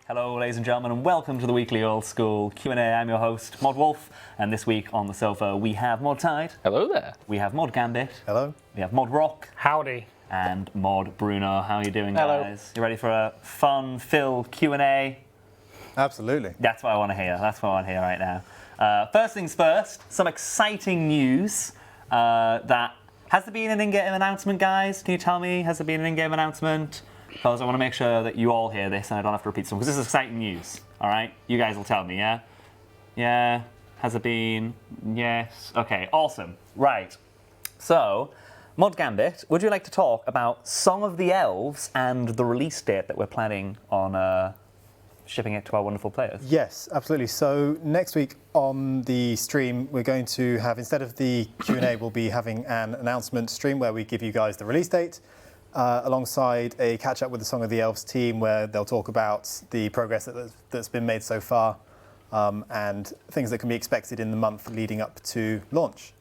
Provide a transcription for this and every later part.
Hello, ladies and gentlemen, and welcome to the weekly Old School Q&A. I'm your host, Mod Wolf, and this week on the sofa we have Mod Tide. Hello there. We have Mod Gambit. Hello. We have Mod Rock. Howdy. And Mod Bruno. How are you doing, Hello. guys? You ready for a fun-filled Q&A? Absolutely. That's what I want to hear. That's what I want to hear right now. First things first, some exciting news that... Has there been an in-game announcement, guys? Can you tell me, has there been an in-game announcement? Because I want to make sure that you all hear this and I don't have to repeat something, because this is exciting news, all right? You guys will tell me, yeah? Yeah? Has it been? Yes? Okay, awesome. Right. So, Mod Gambit, would you like to talk about Song of the Elves and the release date that we're planning on shipping it to our wonderful players? Yes, absolutely. So next week on the stream, we're going to have, instead of the Q&A, we'll be having an announcement stream where we give you guys the release date, alongside a catch-up with the Song of the Elves team where they'll talk about the progress that's been made so far and things that can be expected in the month leading up to launch.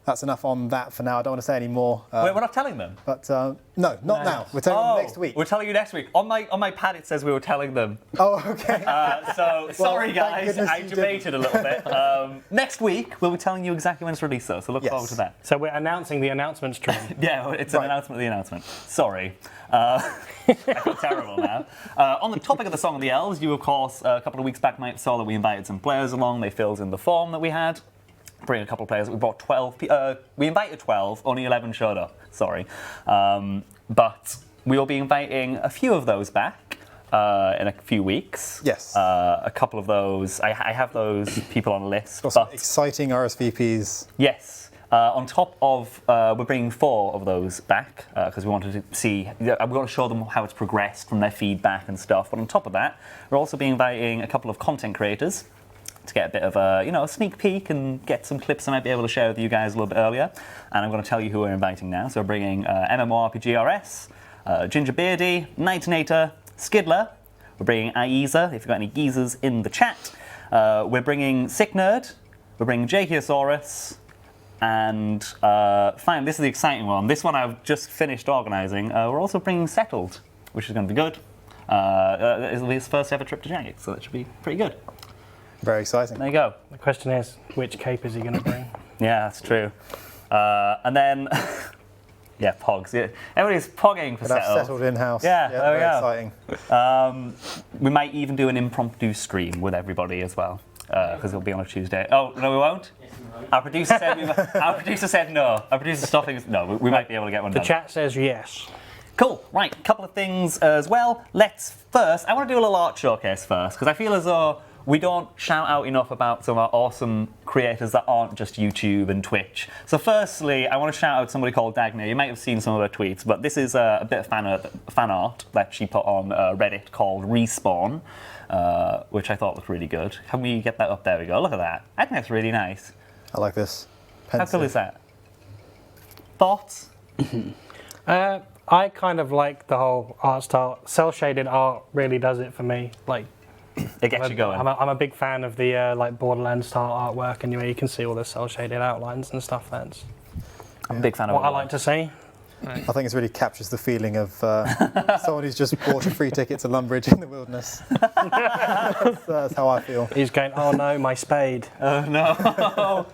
That's enough on that for now. I don't want to say any more. Wait, we're not telling them? But no, not now. We're telling them next week. We're telling you next week. On my pad it says we were telling them. Oh, okay. Sorry guys, goodness I you debated a little bit. Next week we'll be telling you exactly when it's released though, so look forward to that. So we're announcing the announcement stream. Yeah, it's an announcement of the announcement. Sorry. I feel terrible now. On the topic of the Song of the Elves, you of course a couple of weeks back might have saw that we invited some players along. They filled in the form that we had. Bring a couple of players. We brought 12. We invited 12. Only 11 showed up. Sorry, but we will be inviting a few of those back in a few weeks. Yes. A couple of those. I have those people on a list. Got some exciting RSVPs. Yes. On top of, we're bringing 4 of those back because we wanted to see. We want to show them how it's progressed from their feedback and stuff. But on top of that, we're also be inviting a couple of content creators to get a bit of a sneak peek and get some clips I might be able to share with you guys a little bit earlier. And I'm going to tell you who we're inviting now. So we're bringing MMORPG RS, Gingerbeardy, Nightinator, Skidler. We're bringing Aiza, if you've got any geezers in the chat. We're bringing Sick Nerd. We're bringing JMod. And fine, this is the exciting one. This one I've just finished organising. We're also bringing Settled, which is going to be good. It'll be his first ever trip to Jagged, so that should be pretty good. Very exciting. There you go. The question is, which cape is he going to bring? Yeah, that's true. And then, yeah, pogs. Yeah. Everybody's pogging for Settled in-house. Yeah, very exciting. We might even do an impromptu stream with everybody as well, because it'll be on a Tuesday. Oh, no, we won't? Our producer said no. Our producer stopped things. No, we might be able to get one done. The chat says yes. Cool. Right, a couple of things as well. I want to do a little art showcase first, because I feel as though we don't shout out enough about some of our awesome creators that aren't just YouTube and Twitch. So firstly, I want to shout out somebody called Dagny. You might have seen some of her tweets, but this is a bit of fan art that she put on Reddit called Respawn, which I thought looked really good. Can we get that up? There we go. Look at that. I think that's really nice. I like this. How cool is that? Thoughts? I kind of like the whole art style. Cell-shaded art really does it for me. Like, it gets you going. I'm a big fan of the like Borderlands style artwork, and you can see all the cell-shaded outlines and stuff. That's I'm a big fan of what I like to see. I think it really captures the feeling of someone who's just bought a free ticket to Lumbridge in the wilderness. That's how I feel. He's going, oh no, my spade. Oh no.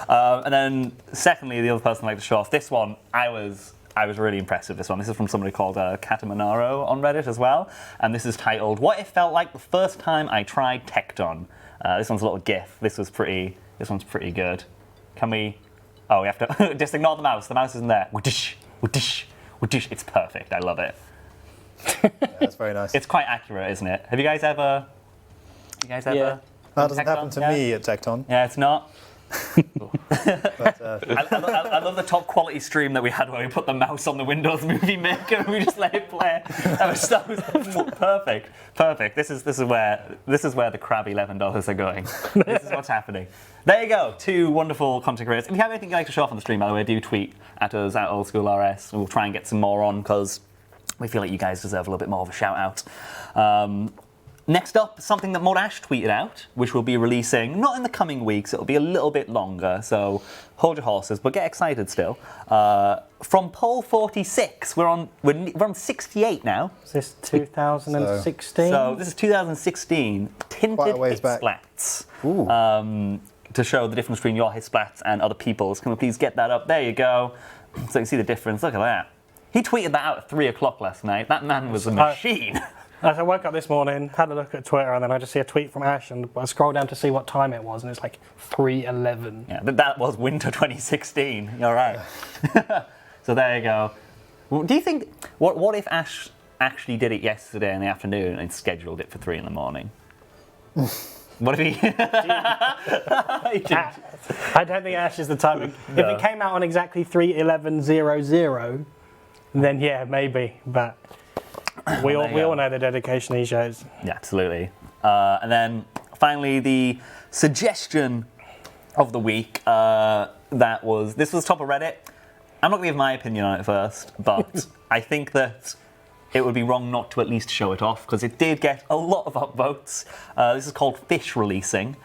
And then secondly, the other person I'd like to show off, this one, I was really impressed with this one. This is from somebody called Catamanaro on Reddit as well. And this is titled, What It Felt Like the First Time I Tried Tecton. This one's a little GIF. This one's pretty good. Can we... Oh, we have to... Just ignore the mouse. The mouse isn't there. Whoosh, whoosh, whoosh. It's perfect. I love it. Yeah, that's very nice. It's quite accurate, isn't it? Have you guys ever... Yeah. That doesn't happen to me at Tecton. Yeah, it's not. But, I love the top quality stream that we had where we put the mouse on the Windows Movie Maker and we just let it play. That was perfect. Perfect. This is where the crab $11 are going. This is what's happening. There you go. 2 wonderful content creators. If you have anything you'd like to show off on the stream, by the way, do tweet at us at Old School RS. We'll try and get some more on because we feel like you guys deserve a little bit more of a shout out. Next up, something that Mod Ash tweeted out, which we'll be releasing not in the coming weeks. It'll be a little bit longer, so hold your horses, but get excited still. From poll 46, we're on 68 now. Is this 2016? So this is 2016. Tinted hit splats. To show the difference between your hit splats and other people's. Can we please get that up? There you go. So you can see the difference. Look at that. He tweeted that out at 3 o'clock last night. That man was a machine. As I woke up this morning, had a look at Twitter, and then I just see a tweet from Ash, and I scroll down to see what time it was, and it's like 3:11. Yeah, that was winter 2016. You're right. So there you go. Do you think, what if Ash actually did it yesterday in the afternoon and scheduled it for 3 in the morning? What if he... I don't think Ash is the type of... No. If it came out on exactly 3:11:00, then yeah, maybe, but... We all know the dedication he shows. Yeah, absolutely. And then finally, the suggestion of the week. This was top of Reddit. I'm not going to give my opinion on it first, but I think that it would be wrong not to at least show it off because it did get a lot of upvotes. This is called fish releasing,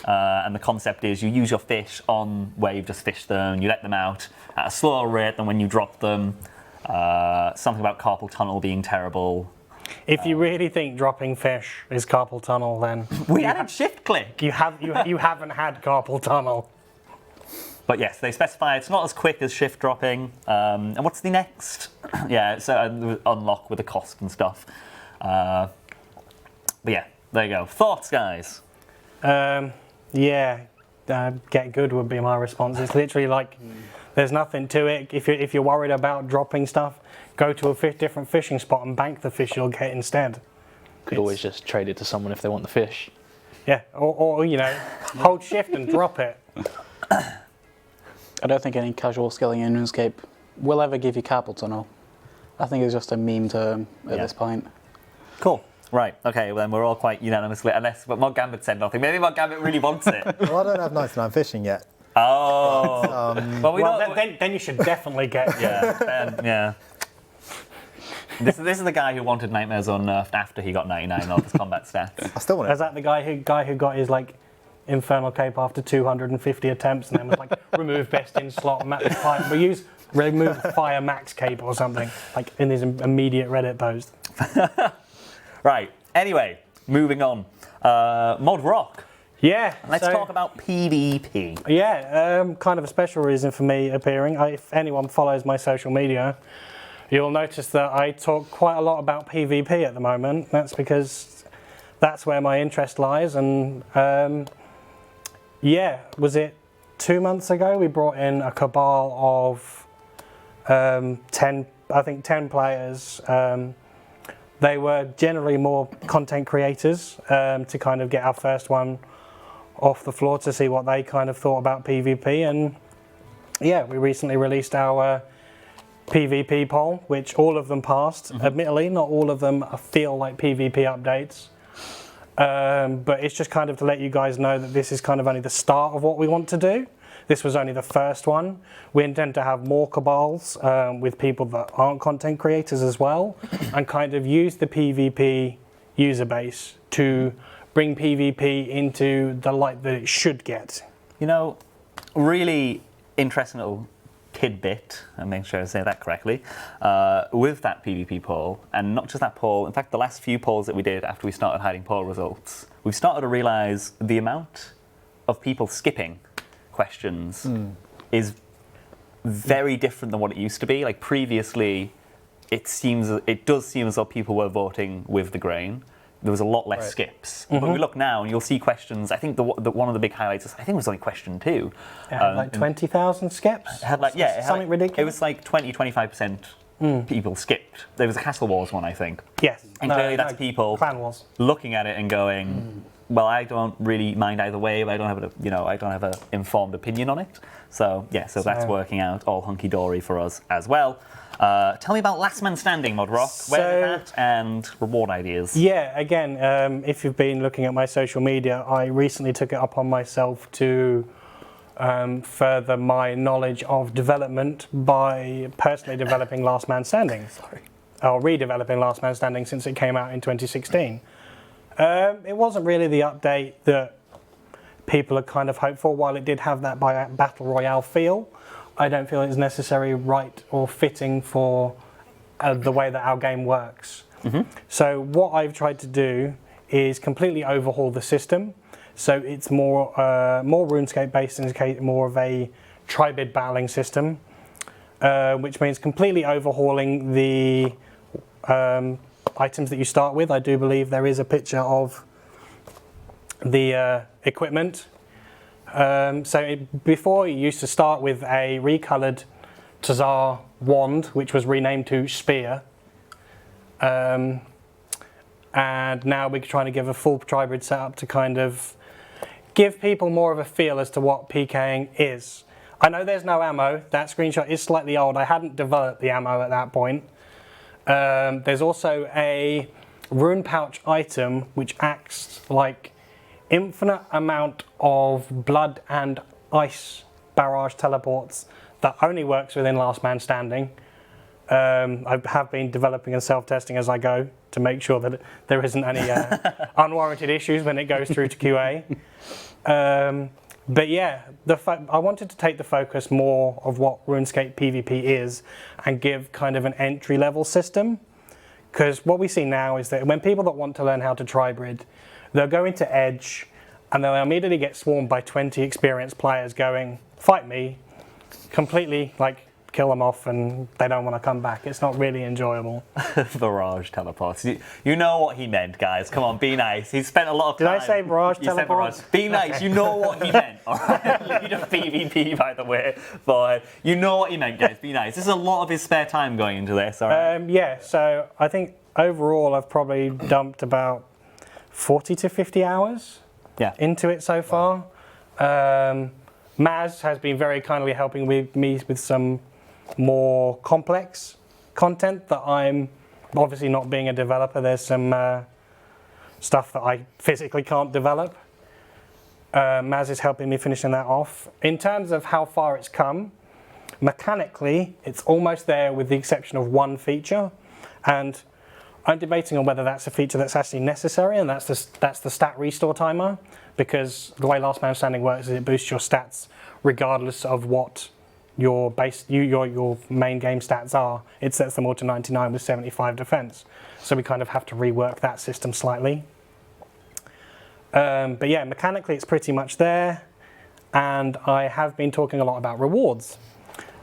and the concept is you use your fish on where you've just fished them, you let them out at a slower rate than when you drop them. Something about carpal tunnel being terrible. If you really think dropping fish is carpal tunnel, then we added shift click. You haven't had carpal tunnel. But yes, they specify it's not as quick as shift dropping. And what's the next? Yeah, so unlock with the cost and stuff. But yeah, there you go. Thoughts, guys? Yeah, get good would be my response. It's literally like. There's nothing to it. If you're worried about dropping stuff, go to a different fishing spot and bank the fish you'll get instead. Could always just trade it to someone if they want the fish. Yeah, or hold shift and drop it. I don't think any casual skilling in RuneScape will ever give you carpal tunnel. I think it's just a meme term at this point. Cool. Right, okay, well then we're all quite unanimously, but Mod Gambit said nothing. Maybe Mod Gambit really wants it. Well, I don't have 99 fishing yet. Oh, then you should definitely get. Yeah. This is the guy who wanted Nightmares Unnerfed after he got 99 off his combat stats. I still want it. Is that the guy who got his Infernal Cape after 250 attempts and then was like remove best in slot remove fire max cape or something in his immediate Reddit post. Right. Anyway, moving on. Mod Rock. Yeah. Let's talk about PvP. Yeah, kind of a special reason for me appearing. If anyone follows my social media, you'll notice that I talk quite a lot about PvP at the moment. That's because that's where my interest lies. And was it 2 months ago we brought in a cabal of 10 players. They were generally more content creators to kind of get our first one off the floor to see what they kind of thought about PvP. And yeah, we recently released our PvP poll, which all of them passed. Admittedly, not all of them feel like PvP updates. But it's just kind of to let you guys know that this is kind of only the start of what we want to do. This was only the first one. We intend to have more cabals with people that aren't content creators as well, and kind of use the PvP user base to bring PvP into the light that it should get. Really interesting little tidbit, and make sure I say that correctly, with that PvP poll, and not just that poll, in fact the last few polls that we did after we started hiding poll results, we've started to realise the amount of people skipping questions is very different than what it used to be. Previously, it does seem as though people were voting with the grain. There was a lot less skips. But we look now and you'll see questions. I think one of the big highlights is, I think it was only question 2. It had 20,000 skips? Something ridiculous. It was 20-25% people skipped. There was a Castle Wars one, I think. Yes. And clearly that's people Clan Wars. Looking at it and going, well, I don't really mind either way, but I don't have an informed opinion on it. So that's working out all hunky-dory for us as well. Tell me about Last Man Standing, Mod Rock. Where is that? And reward ideas. Yeah, again, if you've been looking at my social media, I recently took it upon myself to further my knowledge of development by personally developing Last Man Standing. Or redeveloping Last Man Standing since it came out in 2016. It wasn't really the update that people had kind of hoped for. While it did have that battle royale feel, I don't feel it's necessarily right or fitting for the way that our game works. So what I've tried to do is completely overhaul the system. So it's more RuneScape based, in this case more of a tri-bid battling system, which means completely overhauling the items that you start with. I do believe there is a picture of the equipment. Before, you used to start with a recolored Tazar wand, which was renamed to Spear. And now we're trying to give a full tri-bid setup to kind of give people more of a feel as to what PKing is. I know there's no ammo. That screenshot is slightly old. I hadn't developed the ammo at that point. There's also a rune pouch item which acts like infinite amount of blood and ice barrage teleports that only works within last man standing. I have been developing and self-testing as I go to make sure that there isn't any unwarranted issues when it goes through to QA. But yeah, I wanted to take the focus more of what RuneScape PvP is and give kind of an entry-level system. Because what we see now is that when people that want to learn how to tri-bid, they'll go into Edge and they'll immediately get swarmed by 20 experienced players going, fight me, completely like kill them off, and they don't want to come back. It's not really enjoyable. Barrage teleports. You know what he meant, guys. Come on, be nice. He spent a lot of time. Did I say barrage teleports? Be nice. Okay. You know what he meant. All right. Lead of PvP, by the way. But you know what he meant, guys. Be nice. This is a lot of his spare time going into this. All right. Yeah. So I think overall I've probably dumped about 40 to 50 hours into it so far. Maz has been very kindly helping me with some more complex content that I'm obviously not being a developer. There's some stuff that I physically can't develop. Maz is helping me finishing that off. In terms of how far it's come, mechanically it's almost there with the exception of one feature, and I'm debating on whether that's a feature that's actually necessary, and that's the stat restore timer, because the way Last Man Standing works is it boosts your stats regardless of what your main game stats are. It sets them all to 99 with 75 defense. So we kind of have to rework that system slightly. But yeah, mechanically it's pretty much there. And I have been talking a lot about rewards.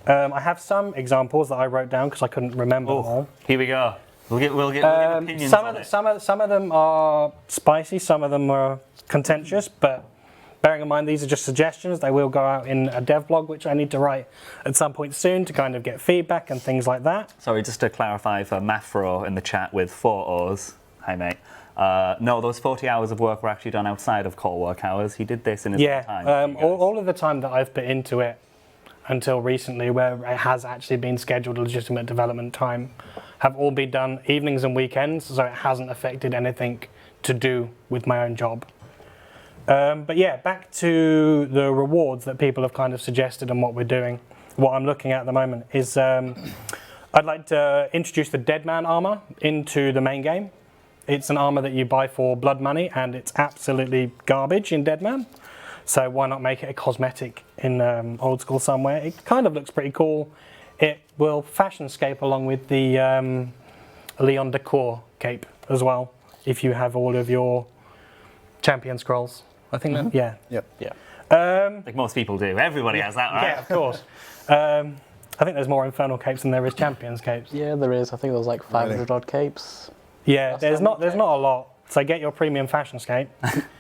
I have some examples that I wrote down because I couldn't remember them all. Here we go. We'll get opinions on it. Some of them are spicy, some of them are contentious, but bearing in mind these are just suggestions, they will go out in a dev blog, which I need to write at some point soon to kind of get feedback and things like that. Sorry, just to clarify for Mafro in the chat with 4 O's. Hi, mate. No, those 40 hours of work were actually done outside of core work hours. He did this in his own time. All of the time that I've put into it until recently, where it has actually been scheduled legitimate development time, have all been done evenings and weekends, so it hasn't affected anything to do with my own job. But yeah, back to the rewards that people have kind of suggested and what we're doing. What I'm looking at the moment is I'd like to introduce the Dead Man armor into the main game. It's an armor that you buy for blood money, and it's absolutely garbage in Dead Man. So why not make it a cosmetic in Old School somewhere? It kind of looks pretty cool. It will fashion scape along with the Leon Decor cape as well, if you have all of your champion scrolls. I think that, yeah. Yep. Yeah. Like most people do. Everybody has that, right? Yeah, of course. I think there's more Infernal capes than there is Champions capes. Yeah, there is. I think there's like 500 odd capes. Yeah, there's not a lot. So get your premium fashion scape.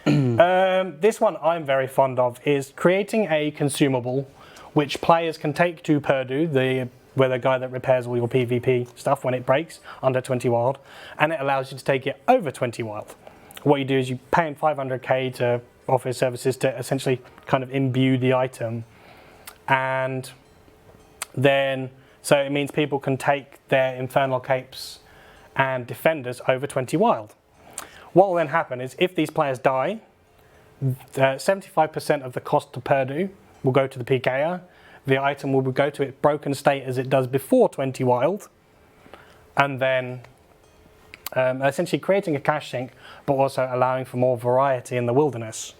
This one I'm very fond of is creating a consumable which players can take to Purdue, the guy that repairs all your PvP stuff when it breaks under 20 wild, and it allows you to take it over 20 wild. What you do is you pay him 500k to offer his services to essentially kind of imbue the item, and then so it means people can take their Infernal capes and defenders over 20 wild. What will then happen is if these players die, 75% of the cost to Purdue will go to the PKer. The item will go to its broken state as it does before 20 wild, and then essentially creating a cache sink, but also allowing for more variety in the wilderness.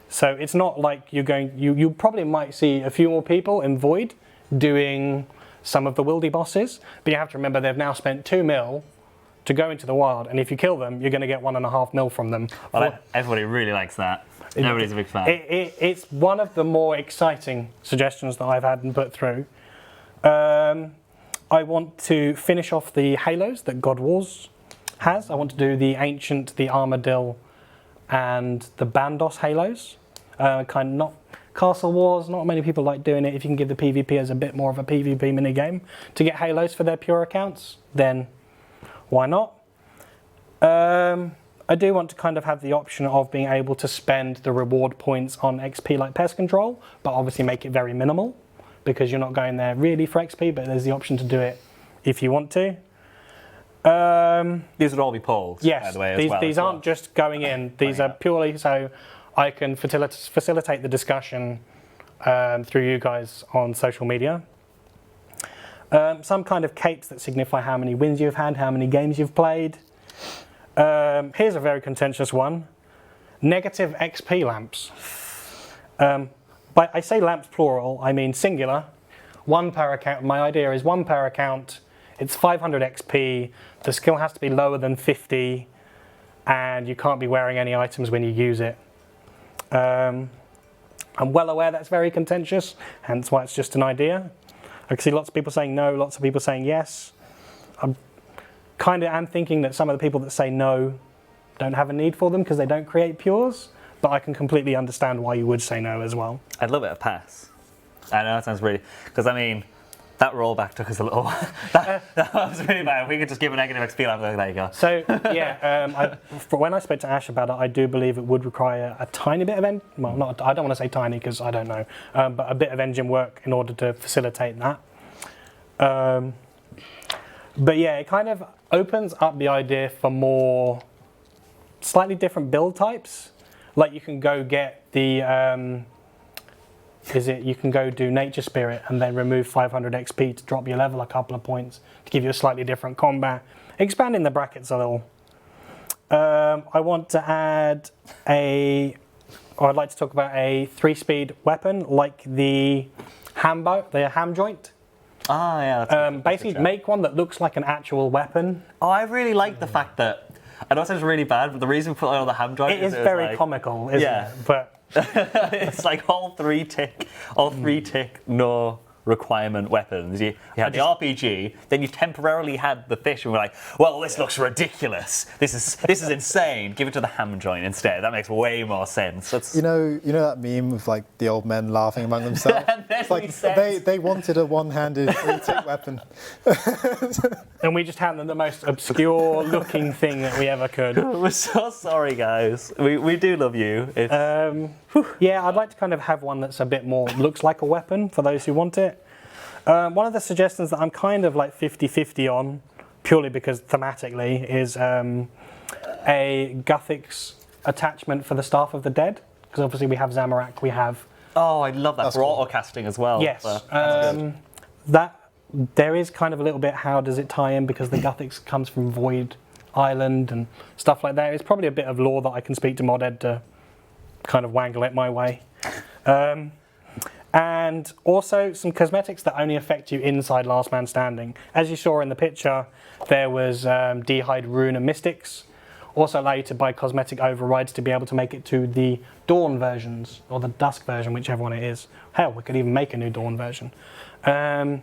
So it's not like you probably might see a few more people in Void doing some of the wildy bosses, but you have to remember they've now spent 2 mil to go into the wild, and if you kill them, you're going to get 1.5 mil from them. Well, everybody really likes that. Everybody's a big fan. It's one of the more exciting suggestions that I've had and put through. I want to finish off the Halos that God Wars has. I want to do the Ancient, the Armadil, and the Bandos Halos. Not Castle Wars, not many people like doing it. If you can give the PvP as a bit more of a PvP minigame to get Halos for their pure accounts, then why not? I do want to kind of have the option of being able to spend the reward points on XP like Pest Control, but obviously make it very minimal, because you're not going there really for XP, but there's the option to do it if you want to. These would all be polls, yes, by the way, these aren't just going in. These are purely so I can facilitate the discussion through you guys on social media. Some kind of capes that signify how many wins you've had, how many games you've played. Here's a very contentious one. Negative XP lamps. But I say lamps plural, I mean singular. 1 per account. My idea is 1 per account. It's 500 XP. The skill has to be lower than 50, and you can't be wearing any items when you use it. I'm well aware that's very contentious, hence why it's just an idea. I can see lots of people saying no, lots of people saying yes. I'm thinking that some of the people that say no don't have a need for them because they don't create pures, but I can completely understand why you would say no as well. I'd love it a pass. I know that sounds really, because I mean, that rollback took us a little while. that was really bad. If we could just give a negative XP, I'm like, there you go. So yeah, when I spoke to Ash about it, I do believe it would require a tiny bit of I don't want to say tiny because I don't know, but a bit of engine work in order to facilitate that. But yeah, it kind of opens up the idea for more slightly different build types. Like you can go get the you can go do Nature Spirit and then remove 500 XP to drop your level a couple of points to give you a slightly different combat, expanding the brackets a little. I want to add I'd like to talk about a 3-speed weapon like the ham joint. Ah, yeah. That's Basically, make one that looks like an actual weapon. Oh, I really like the fact that, I know it sounds really bad, but the reason we put on the ham joint is very like, comical, isn't it? But it's like all three tick, no requirement weapons. You had the RPG, then you temporarily had the fish, and we're like, well, this looks ridiculous. This is insane. Give it to the ham joint instead. That makes way more sense. That's... You know that meme of like the old men laughing among themselves. It's like they wanted a one-handed 3-tick weapon, and we just had them the most obscure looking thing that we ever could. We're so sorry, guys. We do love you. Yeah, I'd like to kind of have one that's a bit more looks like a weapon for those who want it. One of the suggestions that I'm kind of like 50-50 on, purely because thematically, is a Guthix attachment for the Staff of the Dead. Because obviously we have Zamorak, we have... Oh, I love that. For auto-casting as well. Yes. That there is kind of a little bit, how does it tie in? Because the Guthix comes from Void Island and stuff like that. It's probably a bit of lore that I can speak to ModEd to kind of wangle it my way. And also some cosmetics that only affect you inside Last Man Standing. As you saw in the picture, there was D'hide, Rune and Mystics. Also allow you to buy cosmetic overrides to be able to make it to the Dawn versions, or the Dusk version, whichever one it is. Hell, we could even make a new Dawn version. And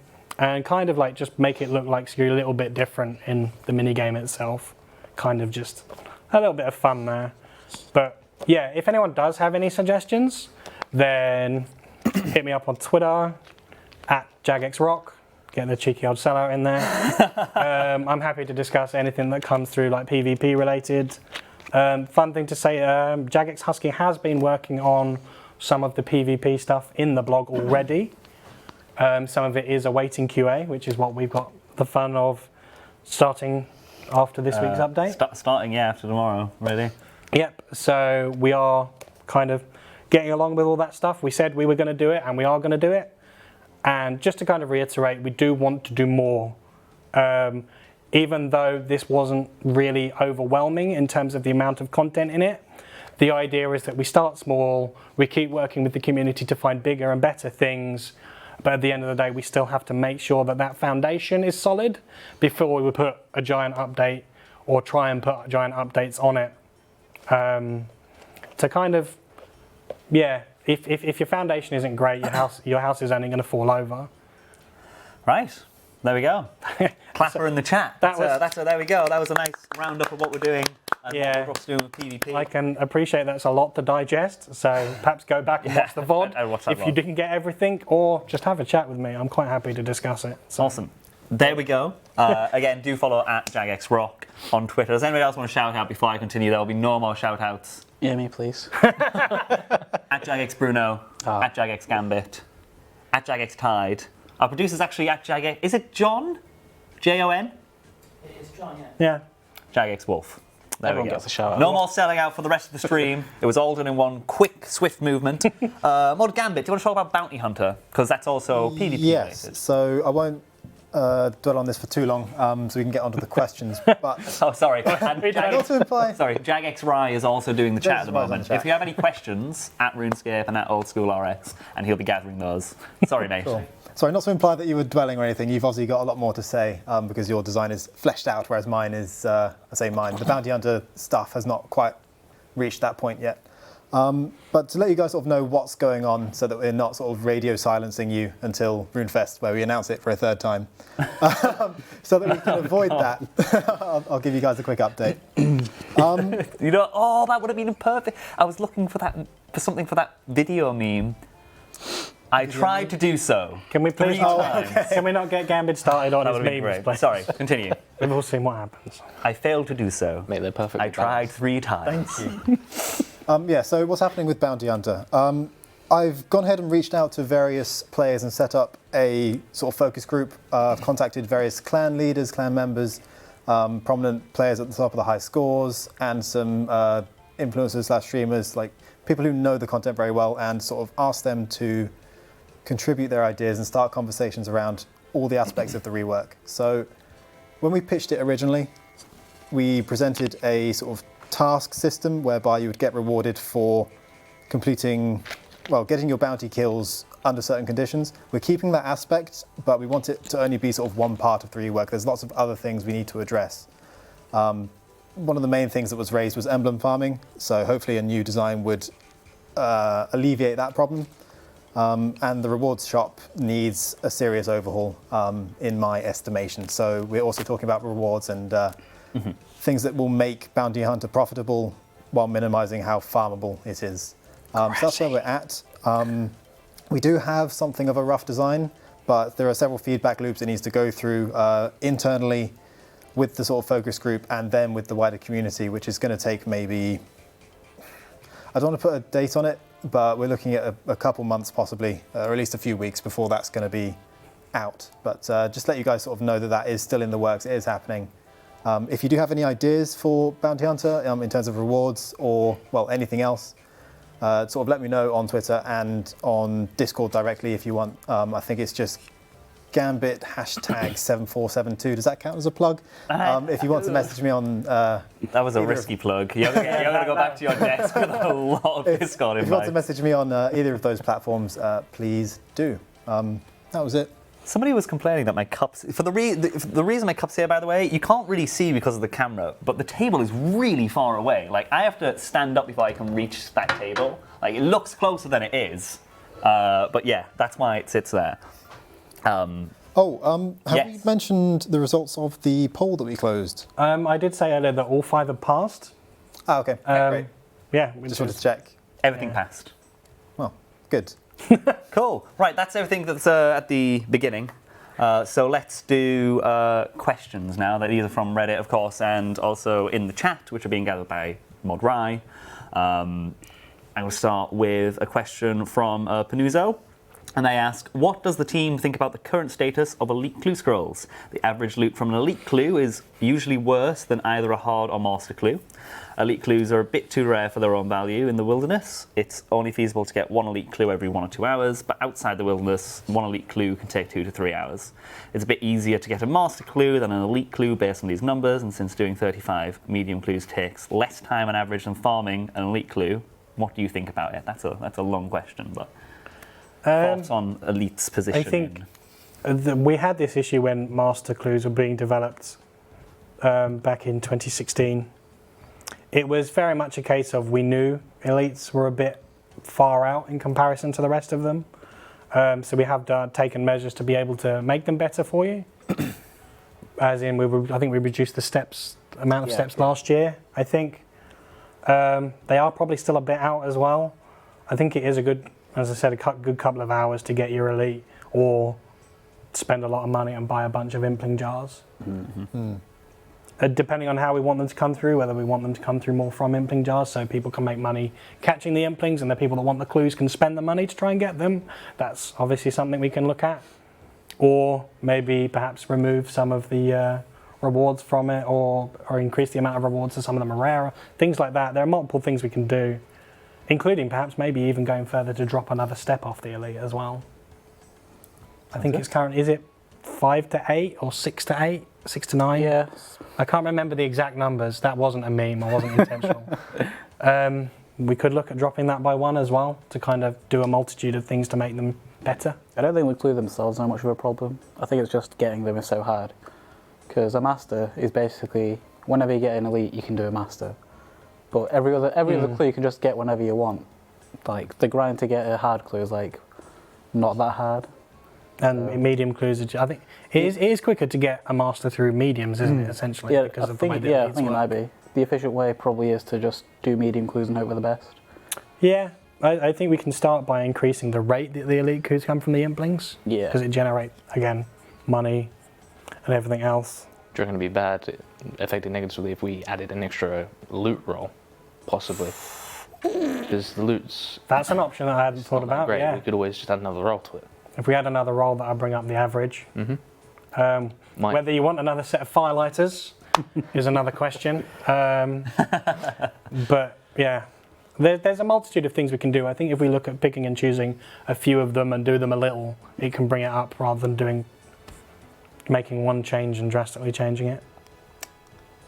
kind of like just make it look like you're a little bit different in the minigame itself. Kind of just a little bit of fun there. But yeah, if anyone does have any suggestions, then hit me up on Twitter @JagXRock. Get the cheeky old sellout in there. I'm happy to discuss anything that comes through, like PvP related. Fun thing to say, Jagex Husky has been working on some of the PvP stuff in the blog already. Some of it is awaiting QA, which is what we've got the fun of starting after this week's update. Starting, yeah, after tomorrow, really. Yep, so we are kind of getting along with all that stuff. We said we were going to do it, and we are going to do it. And just to kind of reiterate, we do want to do more. even though this wasn't really overwhelming in terms of the amount of content in it, the idea is that we start small, we keep working with the community to find bigger and better things, but at the end of the day, we still have to make sure that that foundation is solid before we would put a giant update or try and put giant updates on it. To kind of, yeah, if your foundation isn't great, your house is only going to fall over. Right. There we go. Clapper in the chat. There we go. That was a nice roundup of what we're doing. And Yeah. what we're doing with PvP. I can appreciate that's a lot to digest, so perhaps go back and watch the VOD I'd watch that if you VOD. didn't get everything, or just have a chat with me. I'm quite happy to discuss it. So. Awesome. There we go. Again, do follow at JagXRock on Twitter. Does anybody else want to shout out before I continue? There will be no more shout outs. Yeah, me please. At JagXBruno, at JagXGambit, at JagXTide. Our producer's actually at JagX. Is it John? Jon? It is John, yeah. Yeah. JagXWolf. There Everyone we go. gets a shout out. No more selling out for the rest of the stream. It was all done in one quick, swift movement. Mod Gambit, do you want to talk about Bounty Hunter? Because that's also PvP Yes, related. so I won't dwell on this for too long, so we can get onto the questions. But Oh, sorry. And not to imply. Sorry, JagXRye is also doing the chat at the JagXRye is on moment. the chat. If you have any questions, at RuneScape and at Old School RS, and he'll be gathering those. Sorry, mate. Cool. Sorry, not to imply that you were dwelling or anything. You've obviously got a lot more to say because your design is fleshed out, whereas mine is, I say mine, the Bounty Hunter stuff has not quite reached that point yet. But to let you guys sort of know what's going on so that we're not sort of radio silencing you until RuneFest, where we announce it for a third time. So that we can avoid that, I'll give you guys a quick update. You know, oh, that would have been perfect. I was looking for that, for something for that video meme. I tried to do so. Can we please? 3 times. Can we not get Gambit started on That his would have been memes, great. please? Sorry, continue. We've all seen what happens. I failed to do so. Mate, they're perfect. I tried 3 times. Thank you. Yeah, so what's happening with Bounty Hunter? I've gone ahead and reached out to various players and set up a sort of focus group. I've contacted various clan leaders, clan members, prominent players at the top of the high scores, and some influencers / streamers, like people who know the content very well, and sort of asked them to contribute their ideas and start conversations around all the aspects of the rework. So when we pitched it originally, we presented a sort of task system whereby you would get rewarded for completing, well, getting your bounty kills under certain conditions. We're keeping that aspect, but we want it to only be sort of one part of the rework. There's lots of other things we need to address. One of the main things that was raised was emblem farming, so hopefully a new design would alleviate that problem. And the rewards shop needs a serious overhaul, in my estimation. So we're also talking about rewards and things that will make Bounty Hunter profitable while minimizing how farmable it is. So that's where we're at. We do have something of a rough design, but there are several feedback loops it needs to go through internally with the sort of focus group and then with the wider community, which is going to take maybe, I don't want to put a date on it, but we're looking at a couple months possibly, or at least a few weeks before that's going to be out. But just let you guys sort of know that that is still in the works, it is happening. If you do have any ideas for Bounty Hunter in terms of rewards or, well, anything else, sort of let me know on Twitter and on Discord directly if you want. I think it's just Gambit #7472. Does that count as a plug? If you want to message me on... That was a risky plug. You're going to go back to your desk with a lot of Discord If you want to invites. message me on either of those platforms, please do. That was it. Somebody was complaining that my cups, for the reason my cup's here, by the way, you can't really see because of the camera, but the table is really far away. Like, I have to stand up before I can reach that table. Like, it looks closer than it is. But yeah, that's why it sits there. Have Yes. we mentioned the results of the poll that we closed? I did say earlier that all 5 have passed. Ah, okay. Great. Yeah, Just wanted to check. Everything passed. Well, good. Cool. Right, that's everything that's at the beginning. So let's do questions now. That these are from Reddit, of course, and also in the chat, which are being gathered by Mod Rye. I will start with a question from Panuzo. And they ask, what does the team think about the current status of elite clue scrolls? The average loot from an elite clue is usually worse than either a hard or master clue. Elite clues are a bit too rare for their own value in the wilderness. It's only feasible to get one elite clue every 1 or 2 hours, but outside the wilderness, one elite clue can take 2 to 3 hours. It's a bit easier to get a master clue than an elite clue based on these numbers, and since doing 35 medium clues takes less time on average than farming an elite clue, what do you think about it? That's a long question, but thoughts on elite's position? I think we had this issue when master clues were being developed back in 2016. It was very much a case of we knew elites were a bit far out in comparison to the rest of them. So we have taken measures to be able to make them better for you. As in, I think we reduced the amount of steps last year. I think they are probably still a bit out as well. I think it is a good, as I said, a good couple of hours to get your elite, or spend a lot of money and buy a bunch of impling jars. Mm-hmm. Depending on how we want them to come through, whether we want them to come through more from impling jars so people can make money catching the implings, and the people that want the clues can spend the money to try and get them. That's obviously something we can look at. Or maybe perhaps remove some of the rewards from it, or increase the amount of rewards so some of them are rarer. Things like that. There are multiple things we can do, including perhaps maybe even going further to drop another step off the elite as well. I think it's current, is it 5 to 8 or 6 to 8? 6 to 9? Yeah. I can't remember the exact numbers. That wasn't a meme. I wasn't intentional. We could look at dropping that by 1 as well, to kind of do a multitude of things to make them better. I don't think the clue themselves are much of a problem. I think it's just getting them is so hard. Because a master is basically, whenever you get an elite, you can do a master. But every other clue you can just get whenever you want. Like, the grind to get a hard clue is like not that hard. And medium clues, I think it is quicker to get a master through mediums, isn't it? Essentially, Yeah, because I of think, the way that I think it might be. The efficient way probably is to just do medium clues and hope for the best. Yeah, I think we can start by increasing the rate that the elite clues come from the implings. Yeah. Because it generates, again, money and everything else. Do you reckon it'd be bad, affected negatively, if we added an extra loot roll, possibly? Because the loot's... That's an option that I hadn't thought about. Great. Yeah. We could always just add another roll to it. If we had another roll, that would bring up the average. Mm-hmm. Whether you want another set of firelighters is another question. But yeah, there's a multitude of things we can do. I think if we look at picking and choosing a few of them and do them a little, it can bring it up rather than making one change and drastically changing it.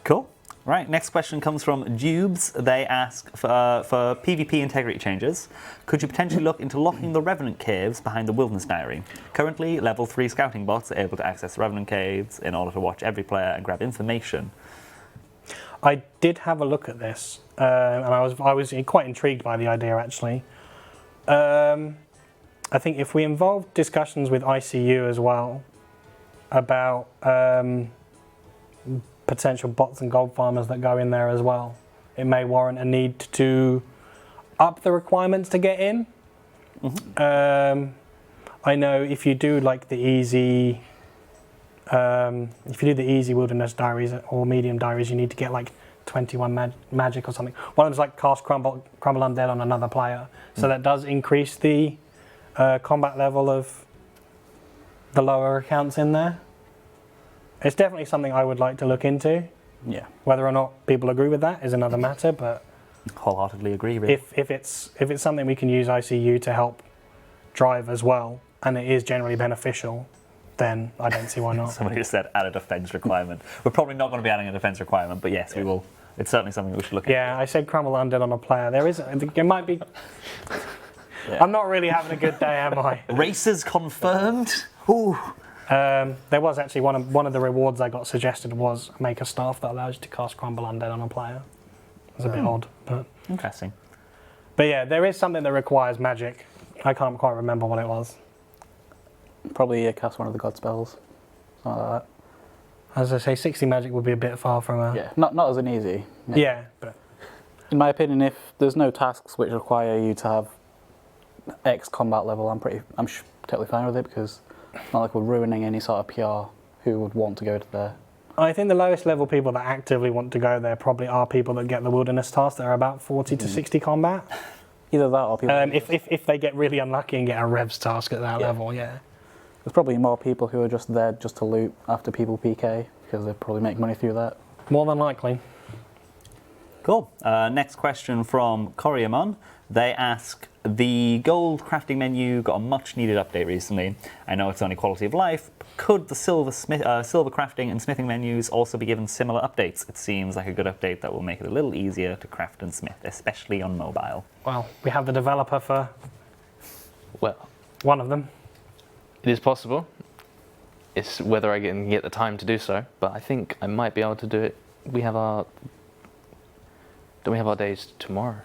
Cool. Right, next question comes from Dubes. They ask, for PvP integrity changes, could you potentially look into locking the Revenant Caves behind the Wilderness Diary? Currently, level 3 scouting bots are able to access the Revenant Caves in order to watch every player and grab information. I did have a look at this, and I was quite intrigued by the idea, actually. I think if we involve discussions with ICU as well about potential bots and gold farmers that go in there as well, it may warrant a need to up the requirements to get in. Mm-hmm. I know if you do like the easy, if you do the easy wilderness diaries or medium diaries, you need to get like 21 magic or something. One of them's like cast crumble undead on another player, so that does increase the combat level of the lower accounts in there. It's definitely something I would like to look into. Yeah. Whether or not people agree with that is another matter, but Wholeheartedly agree, really. if it's something we can use ICU to help drive as well, and it is generally beneficial, then I don't see why not. Somebody just said add a defense requirement. We're probably not going to be adding a defense requirement, but yes, we will. It's certainly something we should look at. Yeah, I said crumble undead on a player. It might be... Yeah. I'm not really having a good day, am I? Races confirmed. Ooh. There was actually one of the rewards I got suggested was make a staff that allows you to cast crumble undead on a player. It's a bit odd, but Interesting. But yeah, there is something that requires magic. I can't quite remember what it was. Probably cast one of the god spells. Something like As I say, 60 magic would be a bit far from a... that. Yeah, not as an easy. Yeah, but In my opinion, if there's no tasks which require you to have X combat level, I'm totally fine with it, because it's not like we're ruining any sort of PR who would want to go to there. I think the lowest level people that actively want to go there probably are people that get the wilderness task that are about 40 to 60 combat. Either that or people. If they get really unlucky and get a revs task at that level, yeah. There's probably more people who are just there just to loot after people PK because they probably make money through that. More than likely. Cool. Next question from Coriamon. They ask, the gold crafting menu got a much needed update recently. I know it's only quality of life. But could the silver crafting and smithing menus also be given similar updates? It seems like a good update that will make it a little easier to craft and smith, especially on mobile. Well, we have the developer for one of them. It is possible. It's whether I can get the time to do so, but I think I might be able to do it. Don't we have our days tomorrow?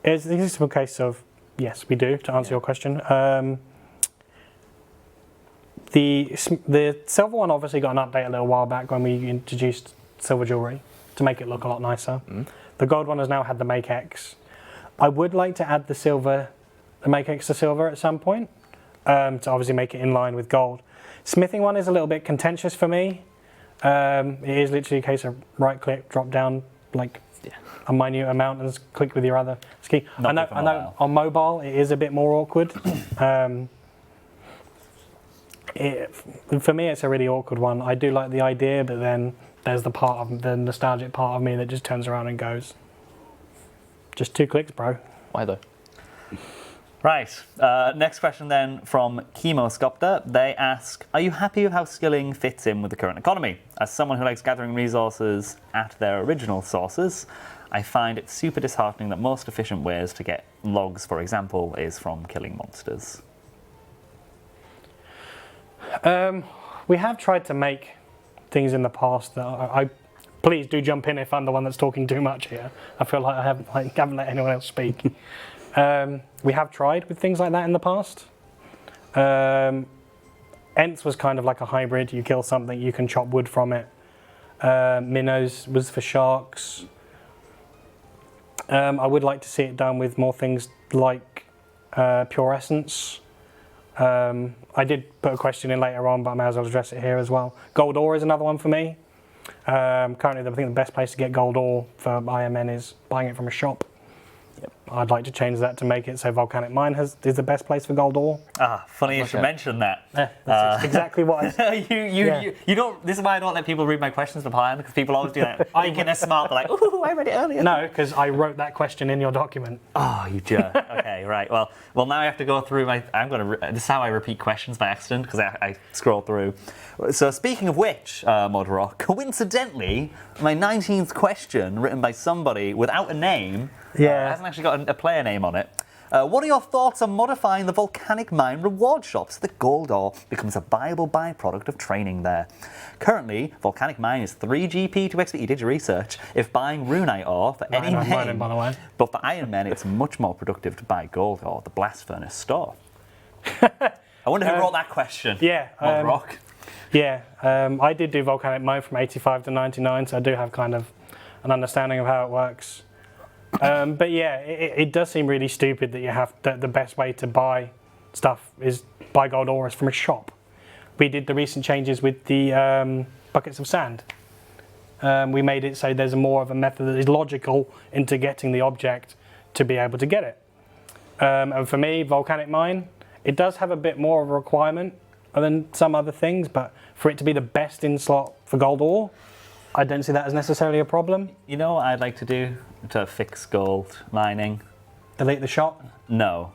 This is a case of, yes, we do, to answer your question. The silver one obviously got an update a little while back when we introduced silver jewellery to make it look a lot nicer. The gold one has now had the Make X. I would like to add the Make X to silver at some point, to obviously make it in line with gold. Smithing one is a little bit contentious for me. It is literally a case of right click, drop down, like a minute amount, and just click with your other key. I know on mobile it is a bit more awkward. For me, it's a really awkward one. I do like the idea, but then there's the nostalgic part of me that just turns around and goes, just 2 clicks, bro. Why though? Right. Next question then from Chemoscopter. They ask, are you happy with how skilling fits in with the current economy? As someone who likes gathering resources at their original sources, I find it super disheartening that most efficient ways to get logs, for example, is from killing monsters. We have tried to make things in the past that please do jump in if I'm the one that's talking too much here. I feel like I haven't let anyone else speak. We have tried with things like that in the past. Ents was kind of like a hybrid. You kill something, you can chop wood from it. Minnows was for sharks. I would like to see it done with more things like pure essence. I did put a question in later on, but I may as well address it here as well. Gold ore is another one for me. Currently, I think the best place to get gold ore for IMN is buying it from a shop. Yep. I'd like to change that to make it so Volcanic Mine is the best place for gold ore. Funny you should mention that. That's exactly what I said. You don't. This is why I don't let people read my questions beforehand, because people always do that. Thinking they're smart, they're like, ooh, I read it earlier. No, because I wrote that question in your document. Oh, you jerk. Okay, right. Well, now I have to go through my. This is how I repeat questions by accident, because I scroll through. So speaking of which, Modrock, coincidentally, my 19th question, written by somebody without a name, hasn't actually got a player name on it. What are your thoughts on modifying the Volcanic Mine reward shop so that gold ore becomes a viable byproduct of training there? Currently, Volcanic Mine is 3 GP to XP. You did your research. If buying runite ore for any name, by the way. But for Iron Men, it's much more productive to buy gold ore, the Blast Furnace store. I wonder who wrote that question. Yeah. Modrock. I did do Volcanic Mine from 85 to 99, so I do have kind of an understanding of how it works. But yeah, it does seem really stupid that you have the best way to buy stuff is buy gold ores from a shop. We did the recent changes with the buckets of sand. We made it so there's more of a method that is logical into getting the object to be able to get it. And for me, Volcanic Mine, it does have a bit more of a requirement than some other things, but for it to be the best in slot for gold ore, I don't see that as necessarily a problem. You know what I'd like to do to fix gold mining? Delete the shop? No.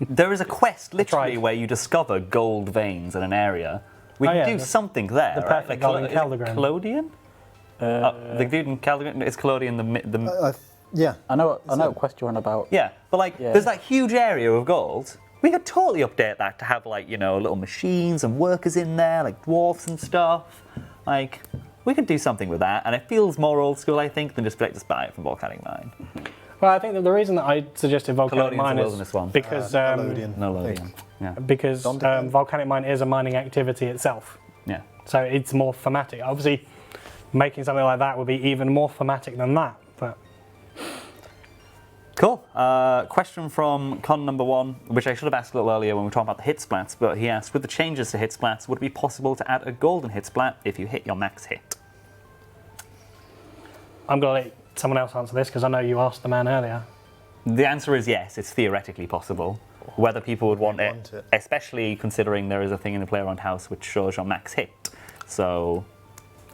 There is a quest literally where you discover gold veins in an area. We can do something there. The perfect golden Caldegram. Clodian? The dude in Caldegram, is Clodian yeah. I know what quest you're on about. Yeah, but there's that huge area of gold. We could totally update that to have little machines and workers in there, like dwarfs and stuff. We could do something with that, and it feels more old school, I think, than just buy it from Volcanic Mine. Well, I think that the reason that I suggested Volcanic Mine is because because Volcanic Mine is a mining activity itself. Yeah. So it's more thematic. Obviously, making something like that would be even more thematic than that. But cool. Question from Con number 1, which I should have asked a little earlier when we were talking about the hit splats, but he asked, with the changes to hit splats, would it be possible to add a golden hit splat if you hit your max hit? I'm going to let someone else answer this because I know you asked the man earlier. The answer is yes, it's theoretically possible. Whether people would want Want it, it. especially considering there is a thing in the player on house which shows your max hit. So,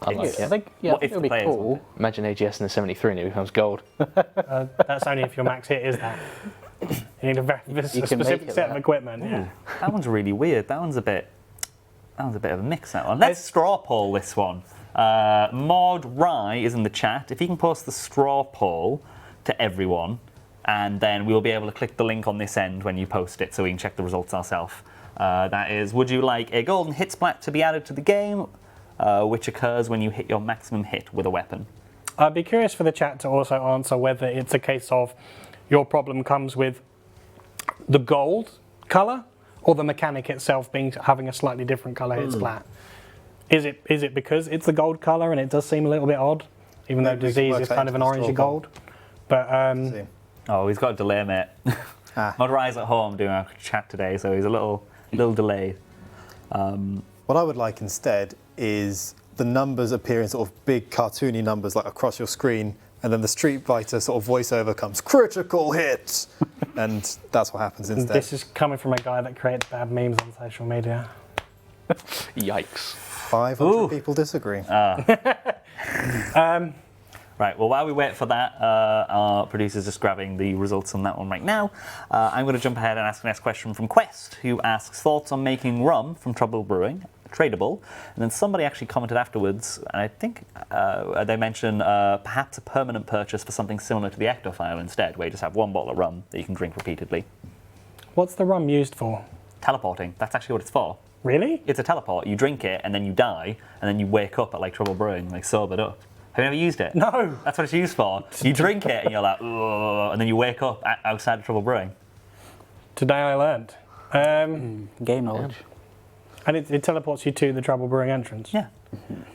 I'd like I it. think What it if would the be players cool. want Imagine AGS in the 73 and it becomes gold. That's only if your max hit is that. You need a very You can make specific it set of that. equipment. Yeah. that one's really weird. That one's a bit of a mix, that one. Let's straw poll this one. Mod Rye is in the chat. If you can post the straw poll to everyone, and then we'll be able to click the link on this end when you post it so we can check the results ourselves. That is, would you like a golden hit splat to be added to the game, which occurs when you hit your maximum hit with a weapon? I'd be curious for the chat to also answer whether it's a case of your problem comes with the gold colour or the mechanic itself having a slightly different colour hit splat. Is it because it's the gold colour and it does seem a little bit odd, even though Maybe we can disease work is that kind of an into the orangey straw poll. gold? But See. Oh, he's got a delay, mate. Ah. Mod Rye's at home doing our chat today, so he's a little delayed. What I would like instead is the numbers appear in sort of big cartoony numbers like across your screen, and then the Street Fighter sort of voiceover comes, critical hit! And that's what happens instead. this is coming from a guy that creates bad memes on social media. Yikes. 500 Ooh. people disagree. Right, well, while we wait for that, our producer's just grabbing the results on that one right now. I'm going to jump ahead and ask the next question from Quest, who asks thoughts on making rum from Trouble Brewing tradable. And then somebody actually commented afterwards, and I think they mentioned perhaps a permanent purchase for something similar to the Ectophile instead, where you just have one bottle of rum that you can drink repeatedly. What's the rum used for? Teleporting, that's actually what it's for. Really? It's a teleport. You drink it, and then you die, and then you wake up at like Trouble Brewing, like sobered up. Have you ever used it? No. That's what it's used for. You drink it, and you're like, ugh, and then you wake up outside of Trouble Brewing. Today I learned. Game knowledge. And it teleports you to the Trouble Brewing entrance. Yeah.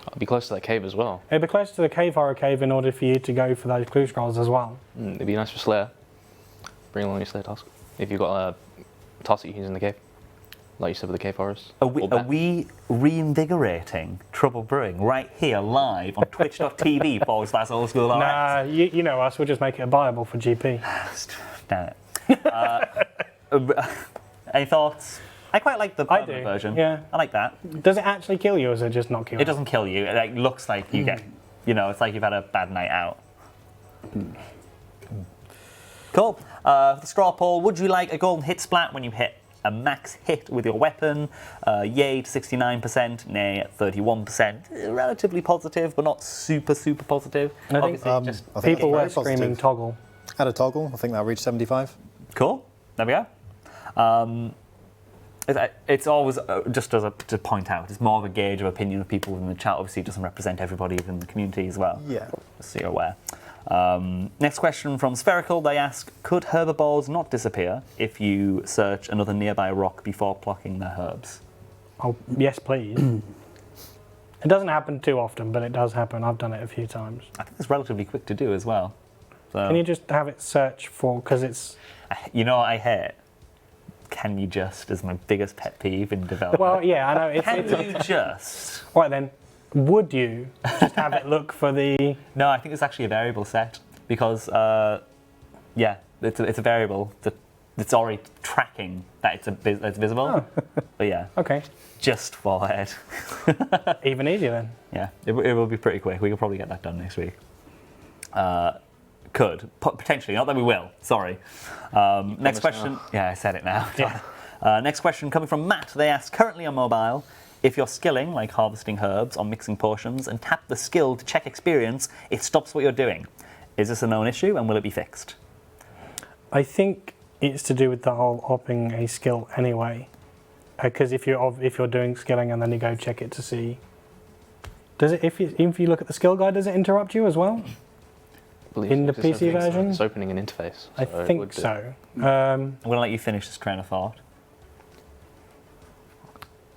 I'll be close to that cave as well. It'd be close to the cave horror cave in order for you to go for those clue scrolls as well. It'd be nice for Slayer. Bring along your Slayer task. If you've got a task that you can use in the cave. Like you said with the cave forest. Are we reinvigorating Trouble Brewing right here live on twitch.tv/Old School RuneScape? Nah, you know us, we'll just make it viable for GP. Damn it. Any thoughts? I quite like the I permanent do, version. yeah. I like that. Does it actually kill you or is it just not kill you? It doesn't kill you. It like, looks like you get, it's like you've had a bad night out. Cool. The straw poll, would you like a golden hit splat when you hit a max hit with your weapon? Yay to 69%, nay 31%. Relatively positive, but not super positive. I think Obviously, just I think people it's were very screaming positive. toggle. Add a toggle, I think that'll reach 75. cool. There we go. It's always, just to point out, it's more of a gauge of opinion of people within the chat. Obviously, it doesn't represent everybody within the community as well. Yeah. Just so you're aware. Next question from Spherical. They ask, could herbivores not disappear if you search another nearby rock before plucking their herbs? Oh, yes, please. It doesn't happen too often, but it does happen. I've done it a few times. I think it's relatively quick to do as well. So, Can you just have it search for, because it's... you know what I hate? Can you just, as my biggest pet peeve in development. Well, yeah, I know. It's, Can you just? Right then, would you just have it look for the... No, I think it's actually a variable set because, yeah, it's a variable that's already tracking that it's visible. Oh. But yeah, Okay, just for it. even easier then. Yeah, it will be pretty quick. We could probably get that done next week. Could potentially, not that we will. Sorry. Next question. now. Yeah, I said it now. Yeah. Next question coming from Matt. They ask, currently on mobile, if you're skilling, like harvesting herbs or mixing potions, and tap the skill to check experience, it stops what you're doing. Is this a known issue, and will it be fixed? I think it's to do with the whole upping a skill anyway. Because if you're doing skilling and then you go check it to see... Does it, if you look at the skill guide, does it interrupt you as well? In the PC version? It's opening an interface. I so it think would do. so. I'm going to let you finish this train of thought.